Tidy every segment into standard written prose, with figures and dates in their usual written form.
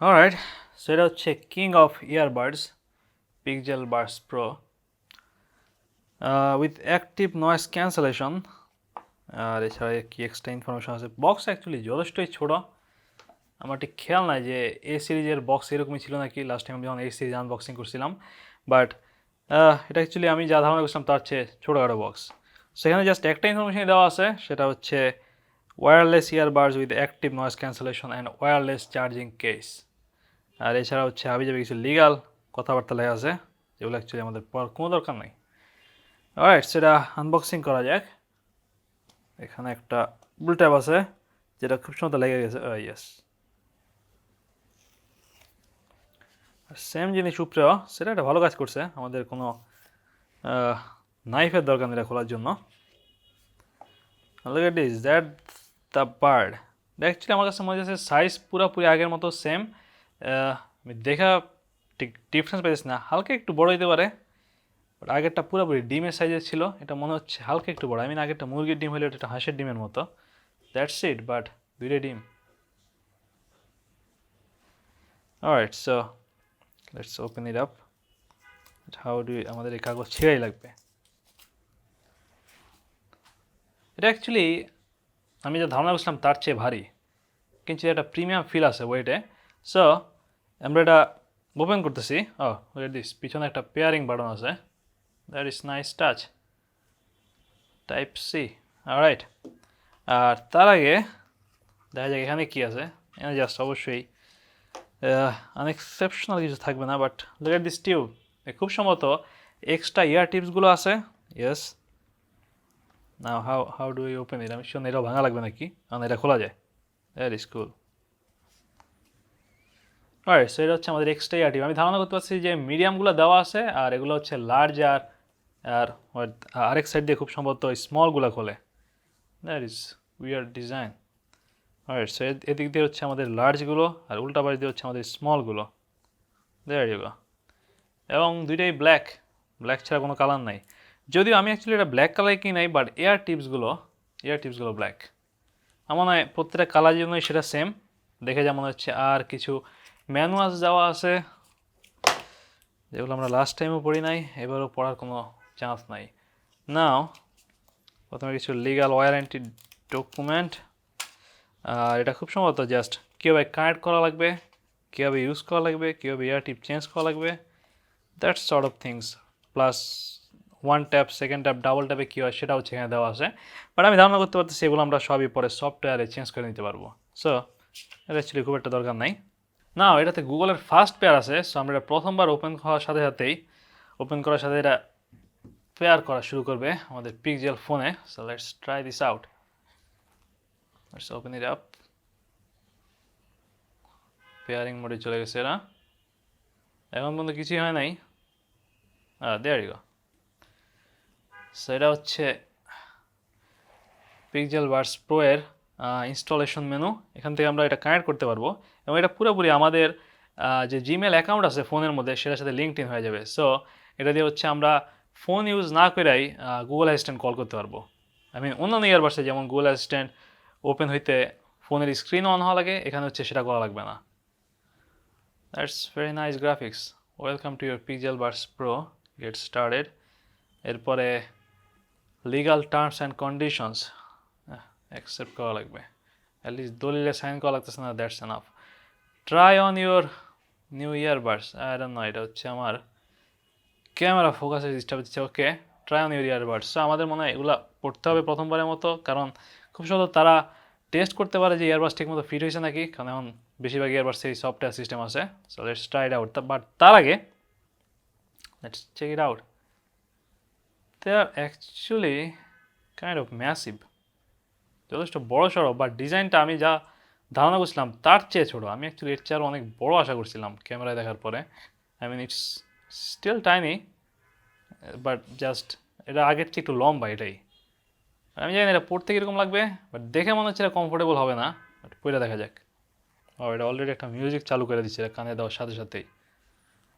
Alright, so এটা হচ্ছে King of Earbuds Pixel Buds Pro with active noise cancellation আর এছাড়া কি এক্সট্রা ইনফরমেশন আছে বক্স অ্যাকচুয়ালি যথেষ্টই ছোট আমার ঠিক খেয়াল নাই যে এ সিরিজের বক্স এরকমই ছিল নাকি লাস্ট টাইম যখন এই সিরিজ আনবক্সিং করছিলাম বাট এটা অ্যাকচুয়ালি আমি যা ধারণা করছিলাম তার চেয়ে ছোটোখাটো বক্স সেখানে জাস্ট একটা ইনফরমেশনই দেওয়া আছে সেটা হচ্ছে wireless earbuds with active noise cancellation and wireless charging case আর এছাড়া হচ্ছে হাবিজাবি কিছু লিগাল কথাবার্তা লেখা আছে যেগুলো অ্যাকচুয়ালি আমাদের পড়ার কোনো দরকার নেই অলরাইট সেটা আনবক্সিং করা যাক এখানে একটা বুল ট্যাব আছে যেটা খুব সুন্দর লেগে গেছে ইয়েস সেম জিনিস উপরেও সেটা একটা ভালো কাজ করছে আমাদের কোনো নাইফের দরকার নেই খোলার জন্য look at this that the bird actually আমার কাছে মনে হচ্ছে সাইজ পুরোপুরি আগের মতো সেম আমি দেখা ঠিক ডিফারেন্স পাইছি না হালকা একটু বড় হতে পারে বাট আগেরটা পুরোপুরি ডিমের সাইজের ছিল এটা মনে হচ্ছে হালকা একটু বড় আগেরটা মুরগির ডিম হলে এটা হাঁসের ডিমের মতো দ্যাটস ইট বাট দুইটা ডিম alright so let's open it up how do আমাদের এই কাগজ ছিঁড়াই লাগবে এটা অ্যাকচুয়ালি আমি যা ধারণা করছিলাম তার চেয়ে ভারী কিন্তু একটা প্রিমিয়াম ফিল আছে ওয়েটে সো আমরা এটা ওপেন করতেছি ও ওয়েট দিস পিছনে একটা পেয়ারিং বাটন আছে that is nice touch type C alright আর তার আগে দেখা যাক এখানে কী আছে এখানে জাস্ট অবশ্যই আনএক্সেপশনাল কিছু থাকবে না but look at this tube খুব সম্ভবত এক্সট্রা ইয়ার টিপসগুলো আছে yes now how do you open it আমি শুনে এটাও ভাঙা লাগবে নাকি কারণ এটা খোলা যায় that is cool right so এটা হচ্ছে আমাদের এক্সট্রা ইয়ার টিপ আমি ধারণা করতে পারছি যে মিডিয়ামগুলো দেওয়া আছে আর এগুলো হচ্ছে লার্জ আর আরেক সাইড দিয়ে খুব সম্ভবত স্মলগুলো খোলে that is weird design right so এদিক দিয়ে হচ্ছে আমাদের লার্জগুলো আর উল্টা পাশ দিয়ে হচ্ছে আমাদের স্মলগুলো দেয়ার ইউ গো এবং দুইটাই ব্ল্যাক ছাড়া কোনো কালার নাই যদিও আমি অ্যাকচুয়ালি এটা ব্ল্যাক কালার কি নাই বাট এয়ার টিপসগুলো ব্ল্যাক আমার মনে হয় প্রত্যেকটা কালার জন্যই সেটা সেম দেখে যা মনে হচ্ছে আর কিছু ম্যানুয়ালস দেওয়া আছে যেগুলো আমরা লাস্ট টাইমও পড়ি নাই এবারও পড়ার কোনো চান্স নাই নাও প্রথমে কিছু লিগাল ওয়ারেন্টি ডকুমেন্ট আর এটা খুব সম্ভবত জাস্ট কীভাবে কানেক্ট করা লাগবে কীভাবে ইউজ করা লাগবে কীভাবে এয়ার টিপ চেঞ্জ করা লাগবে that sort of things plus one tap second tap double ট্যাপে কী হয় সেটা হচ্ছে এখানে দেওয়া আছে বাট আমি ধারণা করতে পারতেছি এগুলো আমরা সবই পরে সফটওয়্যারে চেঞ্জ করে নিতে পারবো সো এটা অ্যাকচুয়ালি খুব একটা দরকার নাই না এটাতে গুগলের ফার্স্ট পেয়ার আছে সো আমরা এটা প্রথমবার ওপেন করার সাথে এটা পেয়ার করা শুরু করবে আমাদের পিক্সেল ফোনে so let's try this out let's open it up pairing মোডে চলে গেছে এরা এখন পর্যন্ত কিছুই হয় নাই দেয়ার ইউ গো সো এটা হচ্ছে পিক্সেল বাডস প্রো এর ইনস্টলেশন মেনু এখান থেকে আমরা এটা কানেক্ট করতে পারবো এবং এটা পুরোপুরি আমাদের যে জিমেল অ্যাকাউন্ট আছে ফোনের মধ্যে সেটার সাথে লিঙ্কড ইন হয়ে যাবে সো এটা দিয়ে হচ্ছে আমরা ফোন ইউজ না করেই গুগল অ্যাসিস্ট্যান্ট কল করতে পারবো অন্যান্য ইয়ারবাডসে যেমন গুগল অ্যাসিস্ট্যান্ট ওপেন হইতে ফোনের স্ক্রিন অন হওয়া লাগে এখানে হচ্ছে সেটা করা লাগবে না that's very nice graphics welcome to your Pixel Buds Pro get started এরপরে legal terms and conditions accept করা লাগবে অ্যাটলিস্ট দলিলে সাইন করা লাগতেছে না that's enough try on your new earbuds I don't know এটা হচ্ছে আমার ক্যামেরা ফোকাসের ডিস্টার্ব দিচ্ছে okay try on your earbuds so আমাদের মনে হয় এগুলো পড়তে হবে প্রথমবারের মতো কারণ খুব সহজ তারা টেস্ট করতে পারে যে ইয়ারবাডস ঠিক মতো ফিট হয়েছে নাকি কারণ এখন বেশিরভাগ ইয়ারবাডসে এই সফটওয়্যার সিস্টেম আছে so let's try it out but তার আগে let's check it out they are actually kind of massive যথেষ্ট বড় সড়ো বাট ডিজাইনটা আমি যা ধারণা করছিলাম তার চেয়ে ছোটো আমি অ্যাকচুয়ালি এর চেয়ে আরও অনেক বড় আশা করছিলাম ক্যামেরায় দেখার পরে I mean it's still tiny but just এটা আগের চেয়ে একটু লম্বা এটাই আমি জানি না এটা পড়তে কীরকম লাগবে বাট দেখে মনে হচ্ছে এটা কমফোর্টেবল হবে না বাট পড়ে দেখা যাক ও এটা অলরেডি একটা মিউজিক চালু করে দিচ্ছে কানে দেওয়ার সাথে সাথেই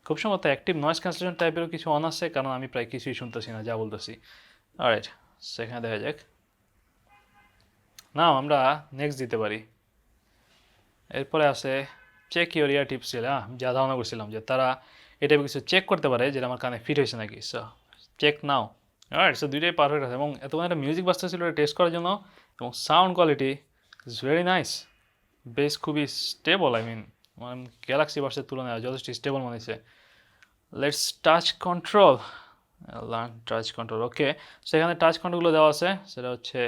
খুব সম্ভবত অ্যাক্টিভ নয়েজ ক্যান্সেলেশন টাইপেরও কিছু অন আছে কারণ আমি প্রায় কিছুই শুনতেছি না যা বলতেছি অলরাইট সেখানে দেখা যাক না আমরা নেক্সট দিতে পারি এরপরে আছে চেক ইউর ইয়ার টিপস ছিল, যা ধারণা করছিলাম যে তারা এটা কিছু চেক করতে পারে যেটা আমার কানে ফিট হয়েছে নাকি। সো চেক নাও। রাইট, সো দুইটাই পারফেক্ট আছে এবং এতক্ষণ একটা মিউজিক বাজতেছিল এটা টেস্ট করার জন্য এবং sound quality is very nice. Bass খুবই স্টেবল, আই মিন মানে গ্যালাক্সি বাসের তুলনায় যথেষ্ট স্টেবল মনে হচ্ছে। Let's touch control, learn touch control. Okay, সেখানে টাচ কন্ট্রোলগুলো দেওয়া আছে, সেটা হচ্ছে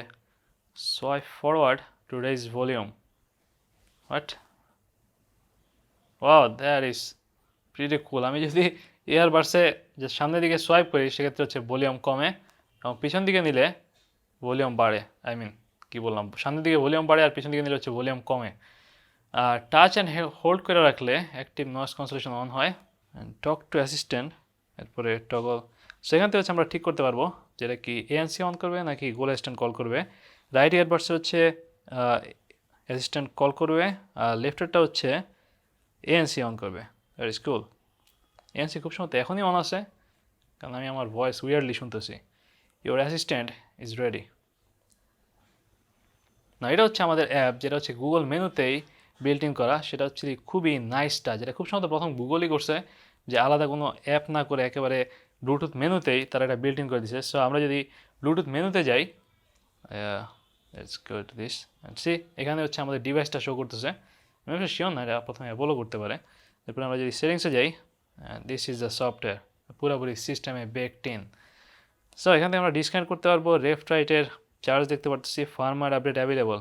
swipe forward to raise volume. What, wow that is pretty cool. আমি যদি ইয়ারবাডসে যে সামনের দিকে সোয়াইপ করি সেক্ষেত্রে হচ্ছে ভলিউম কমে এবং পিছন দিকে নিলে ভলিউম বাড়ে। আই মিন কী বললাম, সামনের দিকে ভলিউম বাড়ে আর পিছন দিকে নিলে হচ্ছে ভলিউম কমে। আর টাচ অ্যান্ড হোল্ড করে রাখলে অ্যাক্টিভ নয়েজ ক্যান্সেলেশন অন হয়। অ্যান্ড টক টু অ্যাসিস্ট্যান্ট, এরপরে টগল। সেখান থেকে হচ্ছে আমরা ঠিক করতে পারবো যেটা কি এএনসি অন করবে নাকি গুগল অ্যাসিস্ট্যান্ট কল করবে। রাইট ইয়ারবাডসে হচ্ছে অ্যাসিস্ট্যান্ট কল করবে আর লেফটেরটা হচ্ছে এএনসি অন করবে। That is cool. এএনসি খুব সময় এখনই অন আছে কারণ আমি আমার ভয়েস উইয়ার্ডলি শুনতেছি। Your assistant is ready. না, এটা হচ্ছে আমাদের অ্যাপ যেটা হচ্ছে গুগল মেনুতেই বিল্ট ইন করা। সেটা হচ্ছে খুবই নাইসটা, যেটা খুব সম্ভবত প্রথম গুগলই করছে, যে আলাদা কোনো অ্যাপ না করে একেবারে ব্লুটুথ মেনুতেই তারা এটা বিল্ট ইন করে দিচ্ছে। সো আমরা যদি ব্লুটুথ মেনুতে যাই, let's go to this and see, এখানে হচ্ছে আমাদের ডিভাইসটা শো করতেছে। আমি অবশ্য শিওর না, এটা প্রথমে অ্যাপলও করতে পারে। এরপরে আমরা যদি সেটিংসে যাই, দিস ইজ দ্য সফটওয়্যার, পুরোপুরি সিস্টেমে বেকড ইন। সো এখান থেকে আমরা ডিসকানেক্ট করতে পারবো। লেফট রাইটের চার্জ দেখতে পারতেছি, ফার্মার আপডেট অ্যাভেলেবল,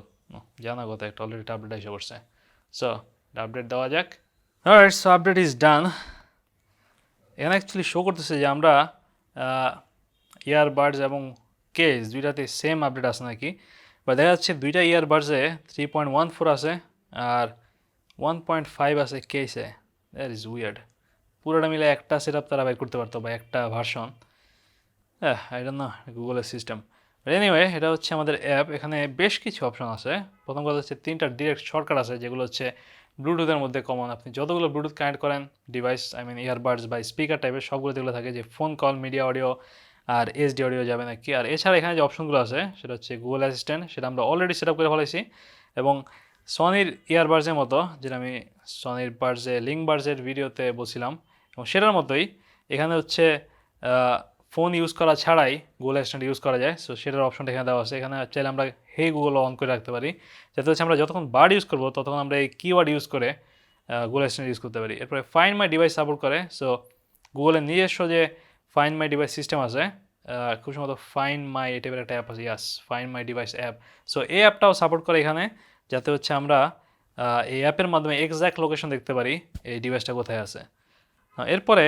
জানা কথা, একটা অলরেডি আপডেট এসে পড়ছে। সো আপডেট দেওয়া যাক। Alright, so update is done. এখানে অ্যাকচুয়ালি শো করতেছে যে আমরা ইয়ারবাডস এবং কেস দুইটাতে সেম আপডেট আছে নাকি, বা দেখা যাচ্ছে দুইটা ইয়ারবাডসে 3.14 আছে আর 1.5 আছে কেসে। That is weird. পুরোটা মিলে একটা সেট আপ তারা বের করতে পারতো বা একটা ভার্সন। আই ডোন্ট নো গুগলের সিস্টেম। এনিওয়ে, এটা হচ্ছে আমাদের অ্যাপ। এখানে বেশ কিছু অপশন আছে। প্রথম কথা হচ্ছে 3টা ডিরেক্ট শর্টকাট আছে যেগুলো হচ্ছে ব্লুটুথের মধ্যে কমন। আপনি যতগুলো ব্লুটুথ কানেক্ট করেন ডিভাইস, আই মিন ইয়ারবাডস বা স্পিকার টাইপের, সবগুলো যেগুলো থাকে যে ফোন কল, মিডিয়া অডিও আর এইচডি অডিও যাবে নাকি। আর এছাড়া এখানে যে অপশনগুলো আছে সেটা হচ্ছে গুগল অ্যাসিস্ট্যান্ট, সেটা আমরা অলরেডি সেট আপ করে ফেলাইছি। এবং সনির ইয়ারবাডসের মতো, যেটা আমি সনির বাডসে লিঙ্কবাডসের ভিডিওতে বলছিলাম, এবং সেটার মতোই এখানে হচ্ছে ফোন ইউজ করা ছাড়াই গুগল অ্যাসিস্ট্যান্ট ইউজ করা যায়। সো সেটার অপশনটা এখানে দেওয়া আছে। এখানে চাইলে আমরা হে গুগল অন করে রাখতে পারি, যাতে হচ্ছে আমরা যতক্ষণ বার্ড ইউজ করবো ততক্ষণ আমরা এই কিওয়ার্ড ইউজ করে গুগল অ্যাসিস্ট্যান্ট ইউজ করতে পারি। এরপরে ফাইন্ড মাই ডিভাইস সাপোর্ট করে। সো গুগলের নিজস্ব যে ফাইন্ড মাই ডিভাইস সিস্টেম আছে, খুব সম্ভবত ফাইন্ড মাই এই টাইপের একটা অ্যাপ আছে, yes, find my device app. So এই অ্যাপটাও সাপোর্ট করে এখানে, যাতে হচ্ছে আমরা এই অ্যাপের মাধ্যমে এক্স্যাক্ট লোকেশন দেখতে পারি এই ডিভাইসটা কোথায় আছে। এরপরে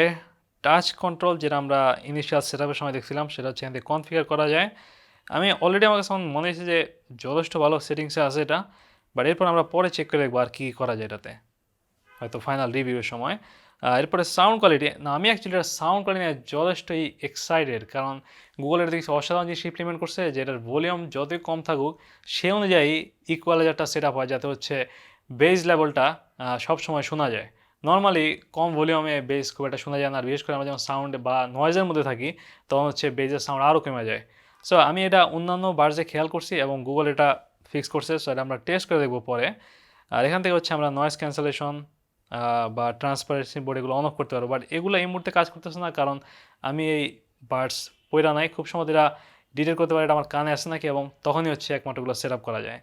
টাচ কন্ট্রোল, যেটা আমরা ইনিশিয়াল সেট আপের সময় দেখছিলাম, সেটা হচ্ছে এখান থেকে কনফিগার করা যায়। আমি অলরেডি আমার কাছে মনে হয়েছে যে যথেষ্ট ভালো সেটিংসে আছে এটা, বাট এরপর আমরা পরে চেক করে দেখবো আর কী করা যায় এটাতে, হয়তো ফাইনাল রিভিউয়ের সময়। এরপরে সাউন্ড কোয়ালিটি, না আমি অ্যাকচুয়ালি এটা সাউন্ড কোয়ালিটি নিয়ে যথেষ্টই এক্সাইটেড, কারণ গুগলের দেখছি অসাধারণ জিনিস ইমপ্লিমেন্ট করছে, যে এটার ভলিউম যতই কম থাকুক সে অনুযায়ী ইকুয়ালাইজারটা সেট আপ হয়, যাতে হচ্ছে বেস লেভেলটা সবসময় শোনা যায়। নর্মালি কম ভলিউমে বেস খুব একটা শোনা যায় না, আর বিশেষ করে আমরা যখন সাউন্ড বা নয়েজের মধ্যে থাকি তখন হচ্ছে বেসের সাউন্ড আরও কমে যায়। সো আমি এটা অন্যান্য বার্জে খেয়াল করছি এবং গুগল এটা ফিক্স করছে। সো এটা আমরা টেস্ট করে দেখবো পরে। আর এখান থেকে হচ্ছে আমরা নয়েজ ক্যান্সেলেশন বা ট্রান্সপারেন্সি বোর্ড এগুলো অন অফ করতে পারবো, বাট এগুলো এই মুহূর্তে কাজ করতেছে না, কারণ আমি এই বার্ডস পয়রা নাই। খুব সময় এরা ডিটেক্ট করতে পারে এটা আমার কানে আসে নাকি, এবং তখনই হচ্ছে একমাত্রগুলো সেট আপ করা যায়।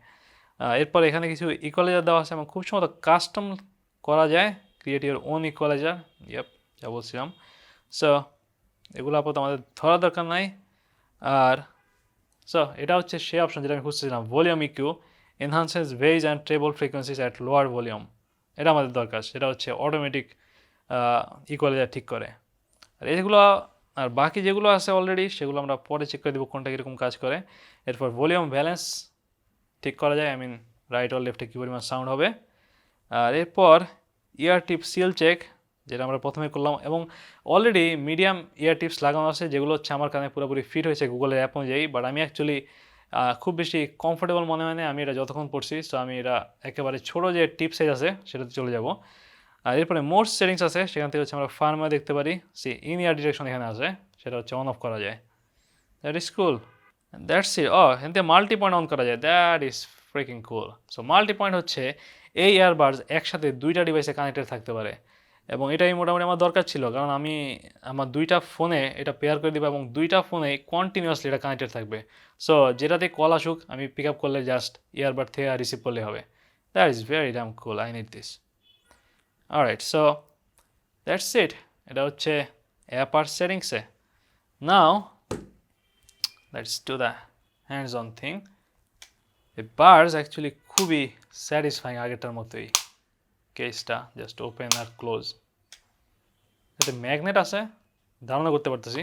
এরপর এখানে কিছু ইকুয়ালাইজার দেওয়া আছে এবং খুব সময় কাস্টম করা যায়, create your own equaliser, yup, যা বলছিলাম। সো এগুলো আপাতত আমাদের ধরা দরকার নাই। আর সো এটা হচ্ছে সেই অপশন যেটা আমি খুঁজছিলাম, volume EQ enhances bass and treble frequencies at lower volume. এটা আমাদের দরকার, সেটা হচ্ছে অটোমেটিক ইকুয়ালাইজার ঠিক করে। আর এইগুলো, আর বাকি যেগুলো আছে অলরেডি সেগুলো আমরা পরে চেক করে দেবো কোনটা কীরকম কাজ করে। এরপর ভলিউম ব্যালেন্স ঠিক করা যায়, আই মিন রাইট আর লেফটে কী পরিমাণ সাউন্ড হবে। আর এরপর ইয়ার টিপ সিল চেক, যেটা আমরা প্রথমে করলাম, এবং অলরেডি মিডিয়াম ইয়ার টিপস লাগানো আছে যেগুলো হচ্ছে আমার কানে পুরোপুরি ফিট হয়েছে গুগলের অ্যাপ অনুযায়ী, বাট আমি অ্যাকচুয়ালি খুব বেশি কমফোর্টেবল মনে হয় না আমি এটা যতক্ষণ পড়ছি। সো আমি এটা একেবারে ছোটো যে টিপ সাইজ আছে সেটাতে চলে যাব। আর এরপরে মোস্ট সেটিংস আছে, সেখান থেকে হচ্ছে আমরা ফার্মে দেখতে পারি সি ইন ইয়ার ডিরেকশন এখানে আছে, সেটা হচ্ছে অন অফ করা যায়। That is cool, that's it. এখান থেকে মাল্টি পয়েন্ট অন করা যায়, that is freaking cool. So multi point হচ্ছে এই ইয়ারবাডস একসাথে দুইটা ডিভাইসে কানেক্টেড থাকতে পারে, এবং এটাই মোটামুটি আমার দরকার ছিল, কারণ আমি আমার দুইটা ফোনে এটা পেয়ার করে দিব এবং দুইটা ফোনে কন্টিনিউয়াসলি এটা কানেক্টেড থাকবে। সো যেটাতে কল আসুক আমি পিক আপ করলে জাস্ট ইয়ারবাড থেকে রিসিভ করলে হবে। That is very damn cool, I need this. Alright, so that's it. এটা হচ্ছে অ্যাপ আর সেটিংসে। Now let's do the hands on thing. এই বাডস অ্যাকচুয়ালি খুবই স্যাটিসফাইং আগেরটার মতোই। কেসটা জাস্ট ওপেন আর ক্লোজ। এতে ম্যাগনেট আছে ধারণা করতে পারতেছি,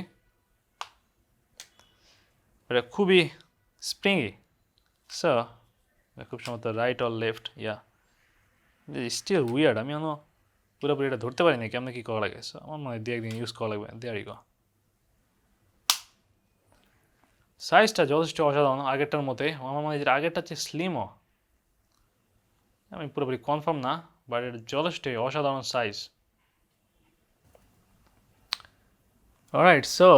এটা খুবই স্প্রিংই। সো খুব সম্ভবত right or left, yeah still weird. আমি এখনো পুরোপুরি এটা ধরতে পারিনি কেমন কি করা লাগে। সো আমার মনে হয় 2-1 দিন ইউজ করা লাগবে। There you go. সাইজটা যথেষ্ট অসাধারণ আগেরটার মতোই। আমার মনে হয় যে আগেরটা হচ্ছে স্লিমও, আমি পুরোপুরি কনফার্ম না, বাট এটা যথেষ্টই অসাধারণ সাইজ। অলরাইট, সো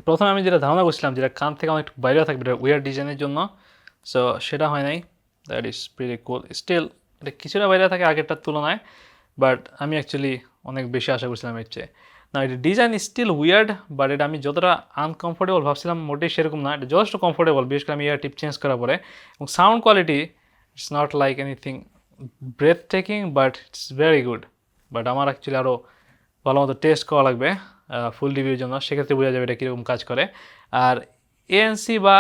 প্রথমে আমি যেটা ধারণা করছিলাম যেটা কান থেকে অনেক বাইরে থাকবে এটা উইয়ার ডিজাইনের জন্য, সো সেটা হয় নাই। That is pretty cool. Still এটা কিছুটা বাইরে থাকে আগেরটার তুলনায়, বাট আমি অ্যাকচুয়ালি অনেক বেশি আশা করছিলাম এর চেয়ে। না, এটা ডিজাইন স্টিল উইয়ার্ড, বাট এটা আমি যতটা আনকমফোর্টেবল ভাবছিলাম মোটেই সেরকম না। এটা যথেষ্ট কমফোর্টেবল, বিশেষ করে আমি ইয়ার টিপ চেঞ্জ করার পরে। এবং sound quality it's not like anything breathtaking, but it's very good. But আমার অ্যাকচুয়ালি আরও ভালো মতো টেস্ট করা লাগবে ফুল রিভিউর জন্য, সেক্ষেত্রে বোঝা যাবে এটা কীরকম কাজ করে। আর এএনসি বা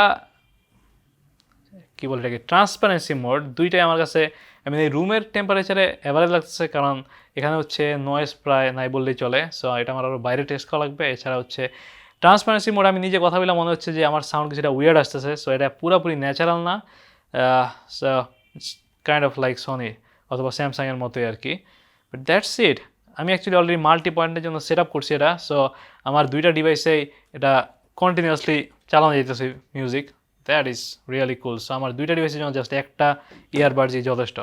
কী বলে এটাকে ট্রান্সপারেন্সি মোড, দুইটাই আমার কাছে আমি এই রুমের টেম্পারেচারে অ্যাভারেজ লাগতেছে, কারণ এখানে হচ্ছে নয়েজ প্রায় নাই বললেই চলে। সো এটা আমার আরও বাইরে টেস্ট করা লাগবে। এছাড়া হচ্ছে ট্রান্সপারেন্সি মোড আমি নিজে কথা বলে মনে হচ্ছে যে আমার সাউন্ড কিছুটা উইয়ার্ড আসতেছে। সো এটা পুরোপুরি ন্যাচারাল না। So it's kind of like Sony অথবা স্যামসাংয়ের মতোই আর কি। But that's it. আমি অ্যাকচুয়ালি অলরেডি মাল্টি পয়েন্টের জন্য সেট আপ করছি এটা। সো আমার দুইটা ডিভাইসেই এটা কন্টিনিউয়াসলি চালানো যেতেছে music. That is really cool. So আমার দুইটা ডিভাইসের জন্য জাস্ট একটা ইয়ারবাডসই যথেষ্ট।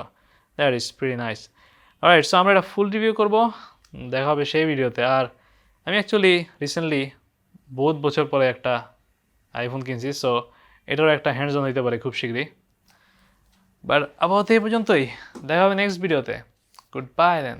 That is pretty nice. Alright, so আমরা এটা ফুল রিভিউ করবো, দেখা হবে সেই ভিডিওতে। আর আমি অ্যাকচুয়ালি রিসেন্টলি বহুত বছর পরে একটা আইফোন কিনছি, সো এটারও একটা হ্যান্ডস অন হইতে পারে খুব শীঘ্রই। বাট আপাতত এই পর্যন্তই, দেখা হবে নেক্সট ভিডিওতে। গুড বাই দেন।